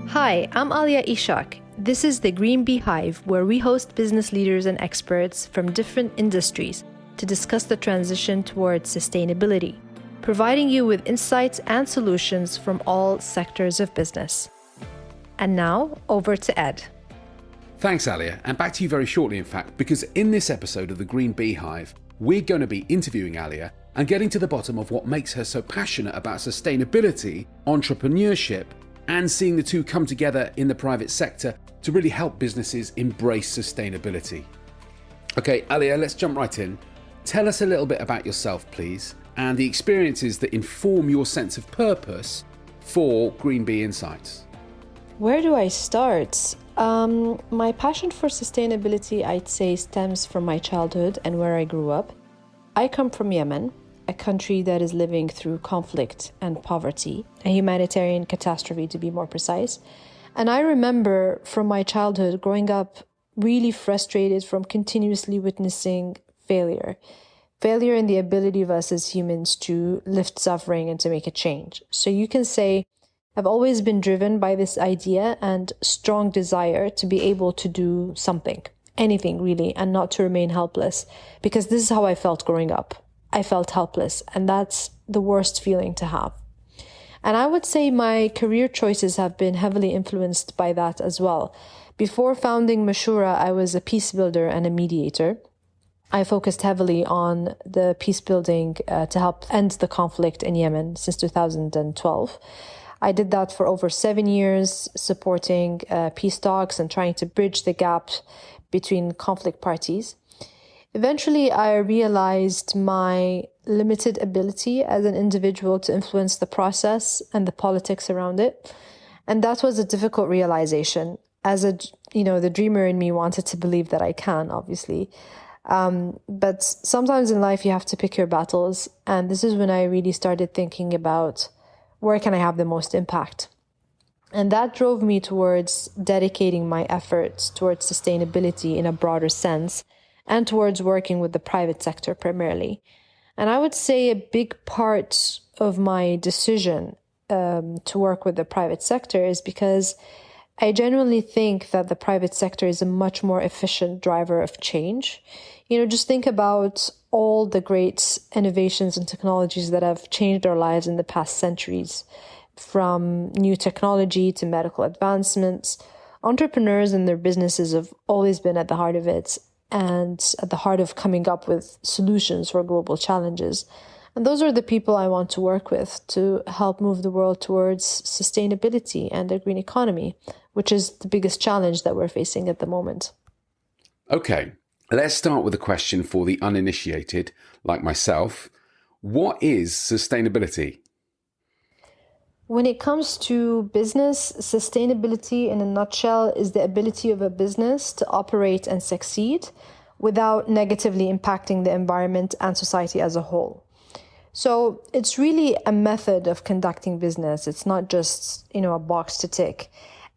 Hi, I'm Alia Eshaq. This is the Green Bee Hive, where we host business leaders and experts from different industries to discuss the transition towards sustainability, providing you with insights and solutions from all sectors of business. And now, over to Ed. Thanks, Alia, and back to you very shortly, in fact, because in this episode of the Green Bee Hive, we're going to be interviewing Alia and getting to the bottom of what makes her so passionate about sustainability, entrepreneurship, and seeing the two come together in the private sector to really help businesses embrace sustainability. Okay, Alia, let's jump right in. Tell us a little bit about yourself, please, and the experiences that inform your sense of purpose for Green Bee Insights. Where do I start? My passion for sustainability, I'd say, stems from my childhood and where I grew up. I come from Yemen, a country that is living through conflict and poverty, a humanitarian catastrophe to be more precise. And I remember from my childhood growing up really frustrated from continuously witnessing failure in the ability of us as humans to lift suffering and to make a change. So you can say I've always been driven by this idea and strong desire to be able to do something, anything really, and not to remain helpless, because this is how I felt growing up. I felt helpless, and that's the worst feeling to have. And I would say my career choices have been heavily influenced by that as well. Before founding Mashura, I was a peace builder and a mediator. I focused heavily on the peace building to help end the conflict in Yemen since 2012. I did that for over 7 years, supporting peace talks and trying to bridge the gap between conflict parties. Eventually, I realized my limited ability as an individual to influence the process and the politics around it. And that was a difficult realization. The dreamer in me wanted to believe that I can, obviously. But sometimes in life, you have to pick your battles. And this is when I really started thinking about where can I have the most impact? And that drove me towards dedicating my efforts towards sustainability in a broader sense, and towards working with the private sector primarily. And I would say a big part of my decision to work with the private sector is because I genuinely think that the private sector is a much more efficient driver of change. Just think about all the great innovations and technologies that have changed our lives in the past centuries, from new technology to medical advancements. Entrepreneurs and their businesses have always been at the heart of it, and at the heart of coming up with solutions for global challenges. And those are the people I want to work with to help move the world towards sustainability and a green economy, which is the biggest challenge that we're facing at the moment. Okay, let's start with a question for the uninitiated, like myself. What is sustainability? When it comes to business, sustainability in a nutshell is the ability of a business to operate and succeed without negatively impacting the environment and society as a whole. So it's really a method of conducting business. It's not just, a box to tick.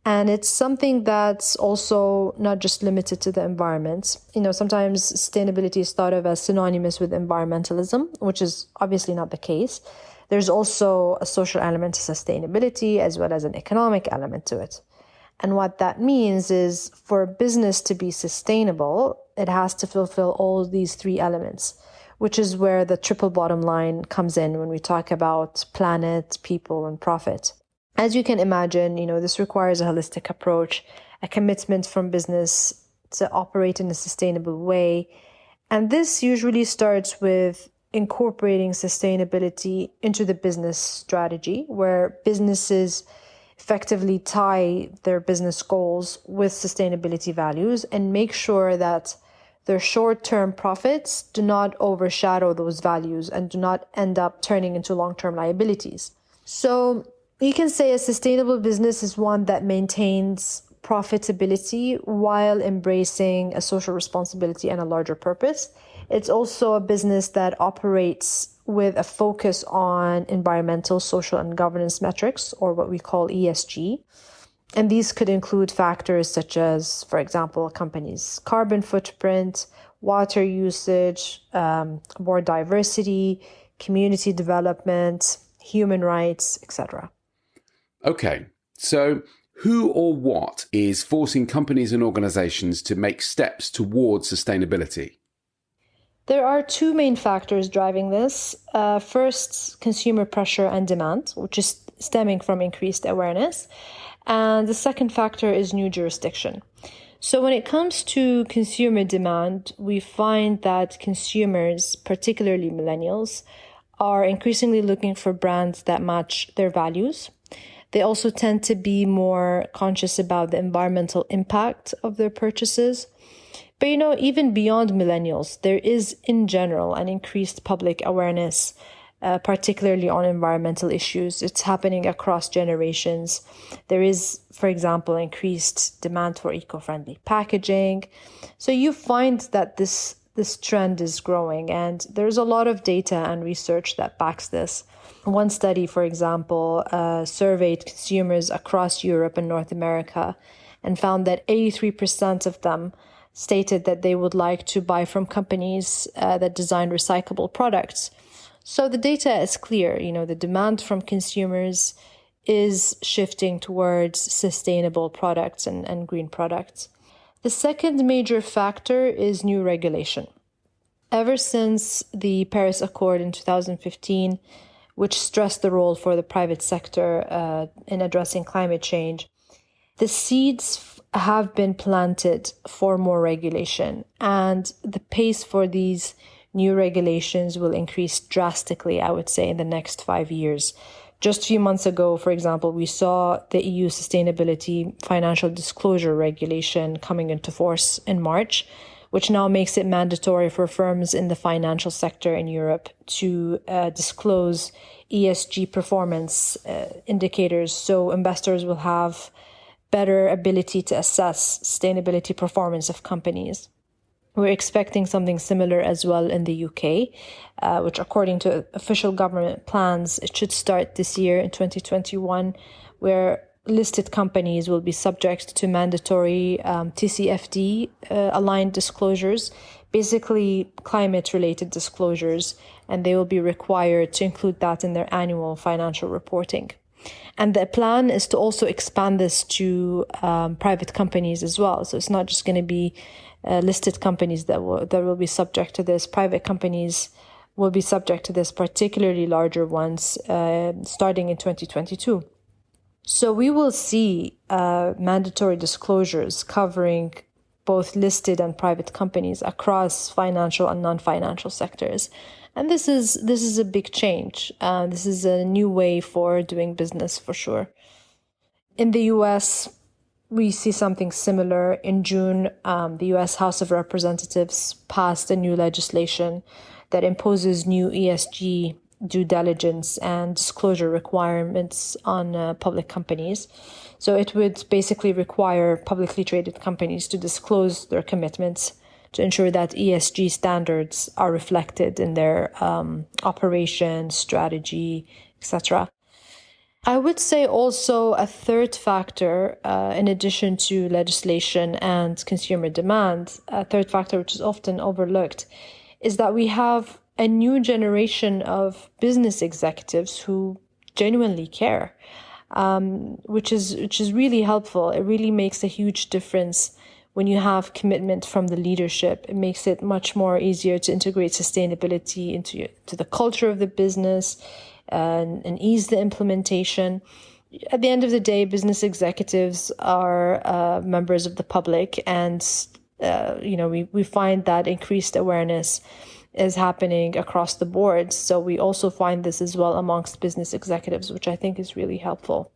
And it's something that's also not just limited to the environment. Sometimes sustainability is thought of as synonymous with environmentalism, which is obviously not the case. There's also a social element to sustainability as well as an economic element to it. And what that means is for a business to be sustainable, it has to fulfill all these three elements, which is where the triple bottom line comes in when we talk about planet, people, and profit. As you can imagine, this requires a holistic approach, a commitment from business to operate in a sustainable way. And this usually starts with incorporating sustainability into the business strategy, where businesses effectively tie their business goals with sustainability values and make sure that their short-term profits do not overshadow those values and do not end up turning into long-term liabilities. So you can say a sustainable business is one that maintains profitability while embracing a social responsibility and a larger purpose. It's also a business that operates with a focus on environmental, social, and governance metrics, or what we call ESG. And these could include factors such as, for example, a company's carbon footprint, water usage, more diversity, community development, human rights, etc. Okay, so Who or what is forcing companies and organizations to make steps towards sustainability? There are two main factors driving this. First, consumer pressure and demand, which is stemming from increased awareness. And the second factor is new jurisdiction. So when it comes to consumer demand, we find that consumers, particularly millennials, are increasingly looking for brands that match their values. They also tend to be more conscious about the environmental impact of their purchases. But even beyond millennials, there is in general an increased public awareness, particularly on environmental issues. It's happening across generations. There is, for example, increased demand for eco-friendly packaging. So you find that this trend is growing, and there's a lot of data and research that backs this. One study, for example, surveyed consumers across Europe and North America and found that 83% of them stated that they would like to buy from companies that design recyclable products. So the data is clear. The demand from consumers is shifting towards sustainable products and green products. The second major factor is new regulation. Ever since the Paris Accord in 2015, which stressed the role for the private sector in addressing climate change, the seeds have been planted for more regulation, and the pace for these new regulations will increase drastically, I would say, in the next 5 years. Just a few months ago, for example, we saw the EU Sustainability Financial Disclosure Regulation coming into force in March, which now makes it mandatory for firms in the financial sector in Europe to disclose ESG performance indicators, so investors will have better ability to assess sustainability performance of companies. We're expecting something similar as well in the UK, which according to official government plans, it should start this year in 2021, where listed companies will be subject to mandatory TCFD aligned disclosures, basically climate-related disclosures, and they will be required to include that in their annual financial reporting. And the plan is to also expand this to private companies as well. So it's not just going to be listed companies that will be subject to this. Private companies will be subject to this, particularly larger ones, starting in 2022. So we will see mandatory disclosures covering both listed and private companies across financial and non-financial sectors. And this is a big change. This is a new way for doing business for sure. In the US, we see something similar. In June, the US House of Representatives passed a new legislation that imposes new ESG due diligence and disclosure requirements on public companies. So it would basically require publicly traded companies to disclose their commitments to ensure that ESG standards are reflected in their operations, strategy, etc. I would say also a third factor, in addition to legislation and consumer demand, a third factor which is often overlooked, is that we have a new generation of business executives who genuinely care, which is really helpful. It really makes a huge difference when you have commitment from the leadership. It makes it much more easier to integrate sustainability into the culture of the business and ease the implementation. At the end of the day, business executives are members of the public, and we find that increased awareness is happening across the board. So we also find this as well amongst business executives, which I think is really helpful.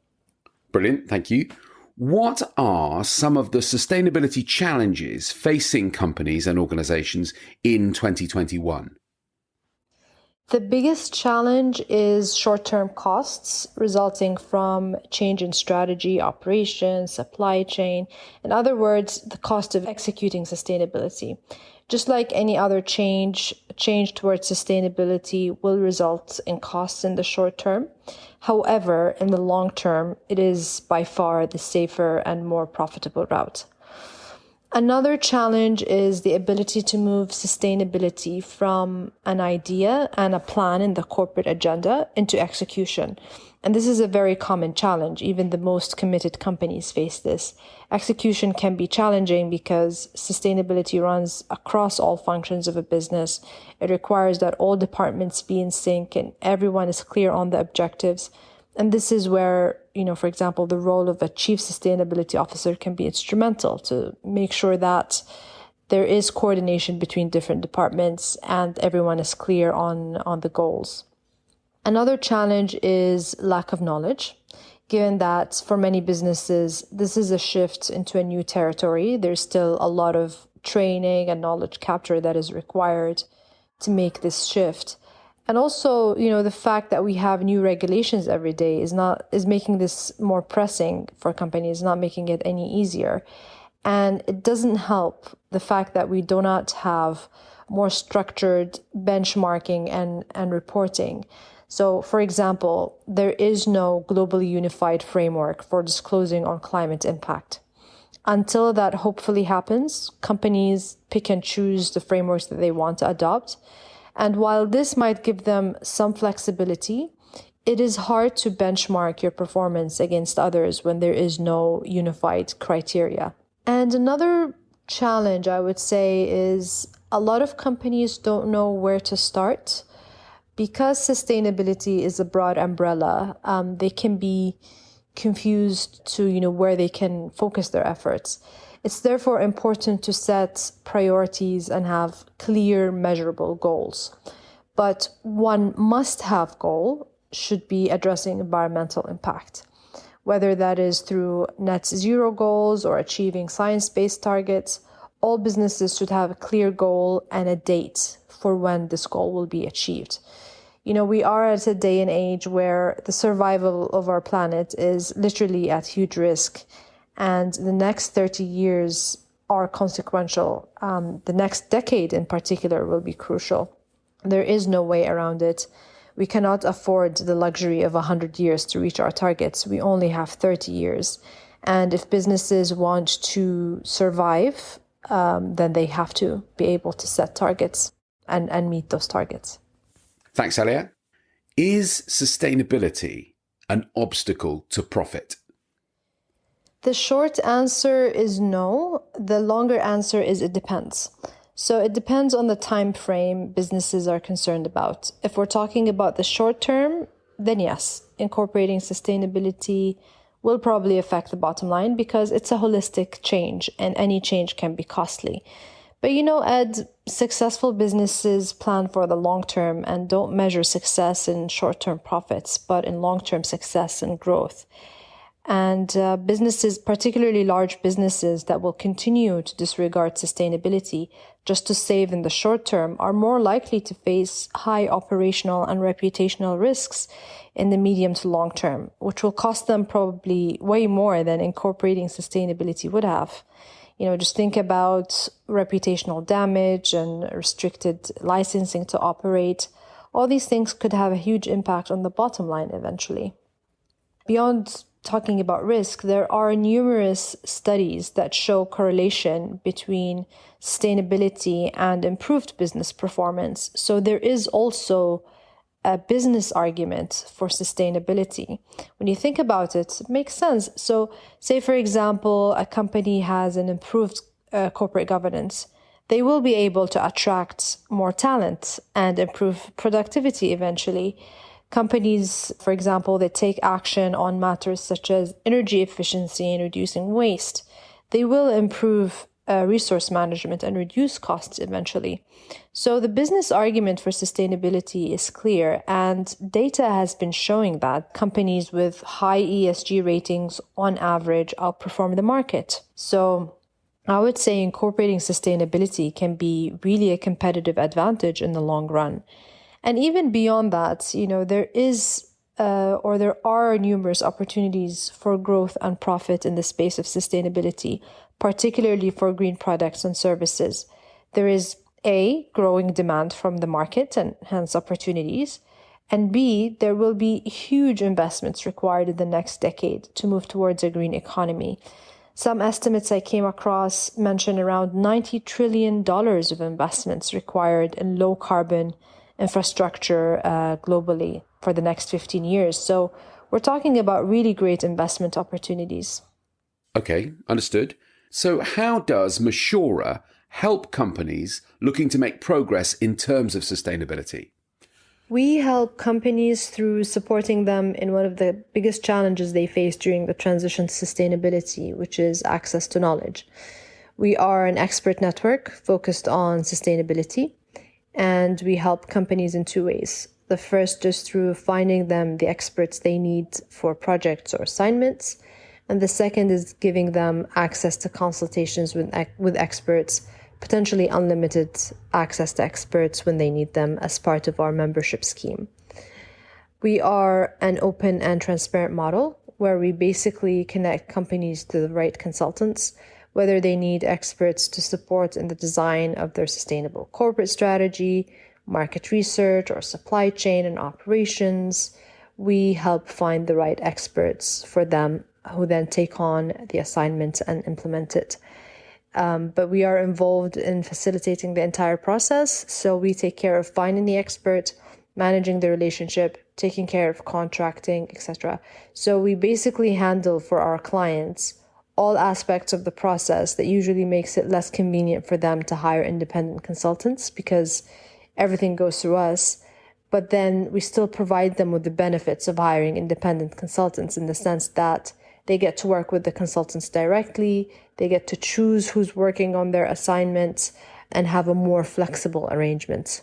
Brilliant, thank you. What are some of the sustainability challenges facing companies and organizations in 2021? The biggest challenge is short-term costs resulting from change in strategy, operations, supply chain. In other words, the cost of executing sustainability. Just like any other change towards sustainability will result in costs in the short term. However, in the long term, it is by far the safer and more profitable route. Another challenge is the ability to move sustainability from an idea and a plan in the corporate agenda into execution. And this is a very common challenge. Even the most committed companies face this. Execution can be challenging because sustainability runs across all functions of a business. It requires that all departments be in sync and everyone is clear on the objectives. And this is where, for example, the role of a chief sustainability officer can be instrumental to make sure that there is coordination between different departments and everyone is clear on the goals. Another challenge is lack of knowledge, given that for many businesses, this is a shift into a new territory. There's still a lot of training and knowledge capture that is required to make this shift. And also, the fact that we have new regulations every day is making this more pressing for companies, not making it any easier. And it doesn't help the fact that we do not have more structured benchmarking and reporting. So, for example, there is no globally unified framework for disclosing on climate impact. Until that hopefully happens, companies pick and choose the frameworks that they want to adopt. And while this might give them some flexibility, it is hard to benchmark your performance against others when there is no unified criteria. And another challenge, I would say, is a lot of companies don't know where to start. Because sustainability is a broad umbrella, they can be confused to, where they can focus their efforts. It's therefore important to set priorities and have clear, measurable goals. But one must-have goal should be addressing environmental impact, whether that is through net zero goals or achieving science-based targets. All businesses should have a clear goal and a date for when this goal will be achieved. We are at a day and age where the survival of our planet is literally at huge risk. And the next 30 years are consequential. The next decade in particular will be crucial. There is no way around it. We cannot afford the luxury of 100 years to reach our targets. We only have 30 years. And if businesses want to survive, then they have to be able to set targets and meet those targets. Thanks, Alia. Is sustainability an obstacle to profit? The short answer is no. The longer answer is it depends. So it depends on the time frame businesses are concerned about. If we're talking about the short term, then yes, incorporating sustainability will probably affect the bottom line because it's a holistic change and any change can be costly. But Ed, successful businesses plan for the long term and don't measure success in short-term profits, but in long-term success and growth. And businesses, particularly large businesses that will continue to disregard sustainability just to save in the short term, are more likely to face high operational and reputational risks in the medium to long term, which will cost them probably way more than incorporating sustainability would have. Just think about reputational damage and restricted licensing to operate. All these things could have a huge impact on the bottom line eventually. Beyond talking about risk, there are numerous studies that show correlation between sustainability and improved business performance. So there is also a business argument for sustainability. When you think about it, it makes sense. So say, for example, a company has an improved corporate governance. They will be able to attract more talent and improve productivity eventually. Companies, for example, that take action on matters such as energy efficiency and reducing waste, they will improve resource management and reduce costs eventually. So the business argument for sustainability is clear, and data has been showing that companies with high ESG ratings on average outperform the market. So I would say incorporating sustainability can be really a competitive advantage in the long run. And even beyond that, there are numerous opportunities for growth and profit in the space of sustainability, particularly for green products and services. There is A, growing demand from the market and hence opportunities, and B, there will be huge investments required in the next decade to move towards a green economy. Some estimates I came across mention around $90 trillion of investments required in low carbon infrastructure globally for the next 15 years. So we're talking about really great investment opportunities. Okay, understood. So how does Mashura help companies looking to make progress in terms of sustainability? We help companies through supporting them in one of the biggest challenges they face during the transition to sustainability, which is access to knowledge. We are an expert network focused on sustainability, and we help companies in two ways. The first is through finding them the experts they need for projects or assignments, and the second is giving them access to consultations with experts, potentially unlimited access to experts when they need them as part of our membership scheme. We are an open and transparent model where we basically connect companies to the right consultants, whether they need experts to support in the design of their sustainable corporate strategy, market research, or supply chain and operations. We help find the right experts for them who then take on the assignment and implement it. But we are involved in facilitating the entire process. So we take care of finding the expert, managing the relationship, taking care of contracting, etc. So we basically handle for our clients all aspects of the process that usually makes it less convenient for them to hire independent consultants because everything goes through us. But then we still provide them with the benefits of hiring independent consultants in the sense that they get to work with the consultants directly, they get to choose who's working on their assignments, and have a more flexible arrangement.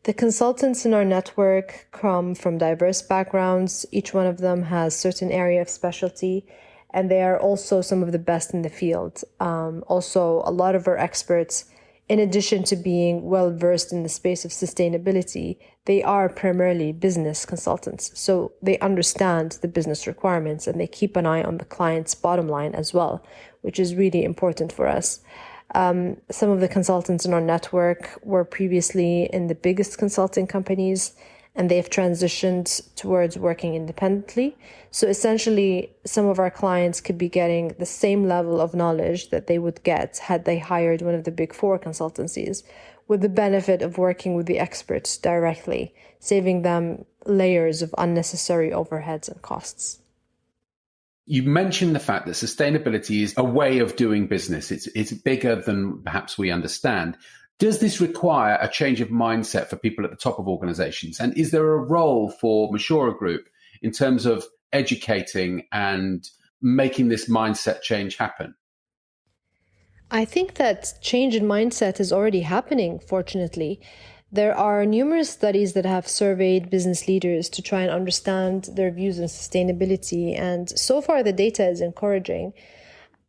The consultants in our network come from diverse backgrounds. Each one of them has a certain area of specialty, and they are also some of the best in the field. Also, a lot of our experts, in addition to being well-versed in the space of sustainability, they are primarily business consultants. So they understand the business requirements and they keep an eye on the client's bottom line as well, which is really important for us. Some of the consultants in our network were previously in the biggest consulting companies, and they've transitioned towards working independently. So essentially, some of our clients could be getting the same level of knowledge that they would get had they hired one of the big four consultancies, with the benefit of working with the experts directly, saving them layers of unnecessary overheads and costs. You mentioned the fact that sustainability is a way of doing business. It's bigger than perhaps we understand. Does this require a change of mindset for people at the top of organizations? And is there a role for Mashura Group in terms of educating and making this mindset change happen? I think that change in mindset is already happening, fortunately. There are numerous studies that have surveyed business leaders to try and understand their views on sustainability, and so far the data is encouraging.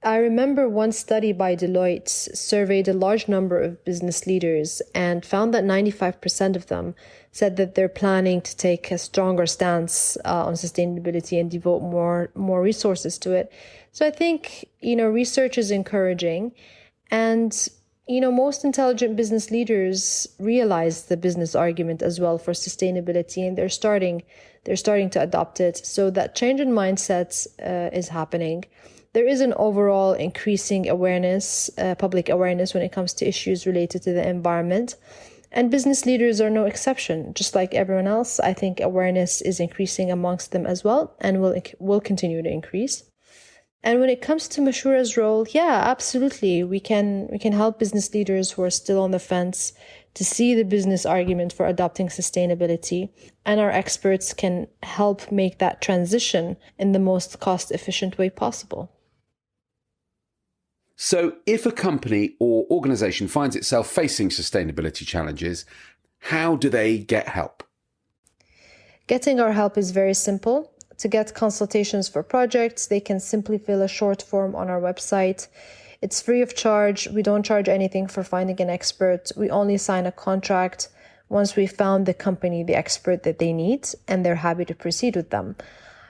I remember one study by Deloitte surveyed a large number of business leaders and found that 95% of them said that they're planning to take a stronger stance on sustainability and devote more resources to it. So I think, research is encouraging, and, most intelligent business leaders realize the business argument as well for sustainability, and they're starting to adopt it. So that change in mindset is happening. There is an overall increasing awareness, public awareness when it comes to issues related to the environment. And business leaders are no exception. Just like everyone else, I think awareness is increasing amongst them as well and will continue to increase. And when it comes to Mashura's role, yeah, absolutely. We can help business leaders who are still on the fence to see the business argument for adopting sustainability. And our experts can help make that transition in the most cost-efficient way possible. So if a company or organization finds itself facing sustainability challenges, how do they get help? Getting our help is very simple. To get consultations for projects, they can simply fill a short form on our website. It's free of charge. We don't charge anything for finding an expert. We only sign a contract once we found the company, the expert that they need, and they're happy to proceed with them.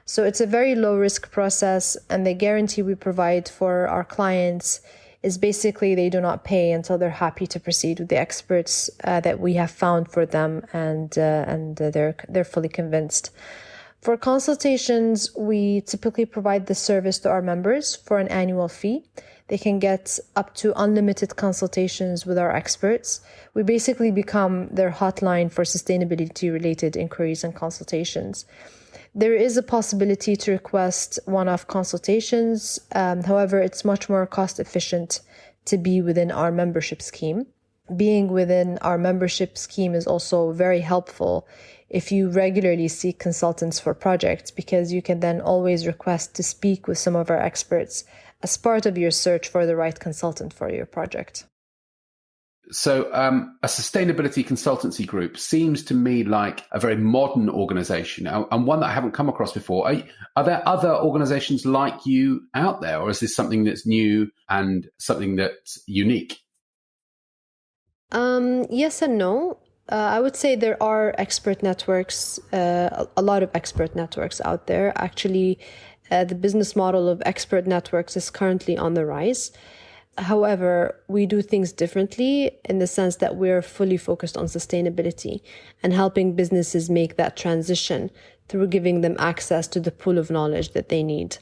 So it's a very low risk process, and the guarantee we provide for our clients is basically they do not pay until they're happy to proceed with the experts that we have found for them, and they're fully convinced. For consultations, we typically provide the service to our members for an annual fee. They can get up to unlimited consultations with our experts. We basically become their hotline for sustainability-related inquiries and consultations. There is a possibility to request one-off consultations. However, it's much more cost-efficient to be within our membership scheme. Being within our membership scheme is also very helpful if you regularly seek consultants for projects, because you can then always request to speak with some of our experts as part of your search for the right consultant for your project. So a sustainability consultancy group seems to me like a very modern organization and one that I haven't come across before. Are there other organizations like you out there, or is this something that's new and something that's unique? Yes and no. I would say there are expert networks, a lot of expert networks out there. Actually, the business model of expert networks is currently on the rise. However, we do things differently in the sense that we're fully focused on sustainability and helping businesses make that transition through giving them access to the pool of knowledge that they need.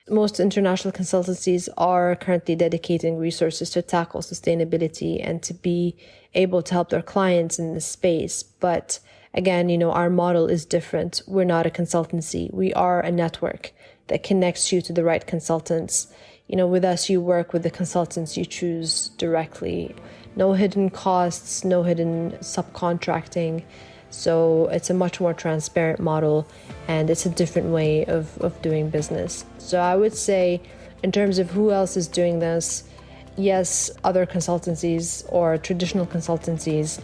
Most international consultancies are currently dedicating resources to tackle sustainability and to be able to help their clients in this space. But again, our model is different. We're not a consultancy. We are a network that connects you to the right consultants. With us, you work with the consultants you choose directly. No hidden costs, no hidden subcontracting. So it's a much more transparent model, and it's a different way of doing business. So I would say, in terms of who else is doing this, yes, other consultancies or traditional consultancies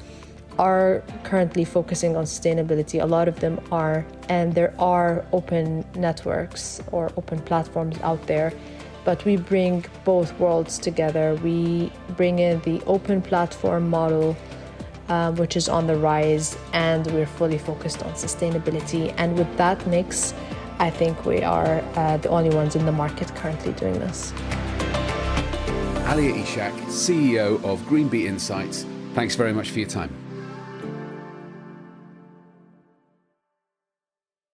are currently focusing on sustainability. A lot of them are, and there are open networks or open platforms out there. But we bring both worlds together. We bring in the open platform model, which is on the rise, and we're fully focused on sustainability. And with that mix, I think we are the only ones in the market currently doing this. Alia Eshaq, CEO of Green Bee Insights, thanks very much for your time.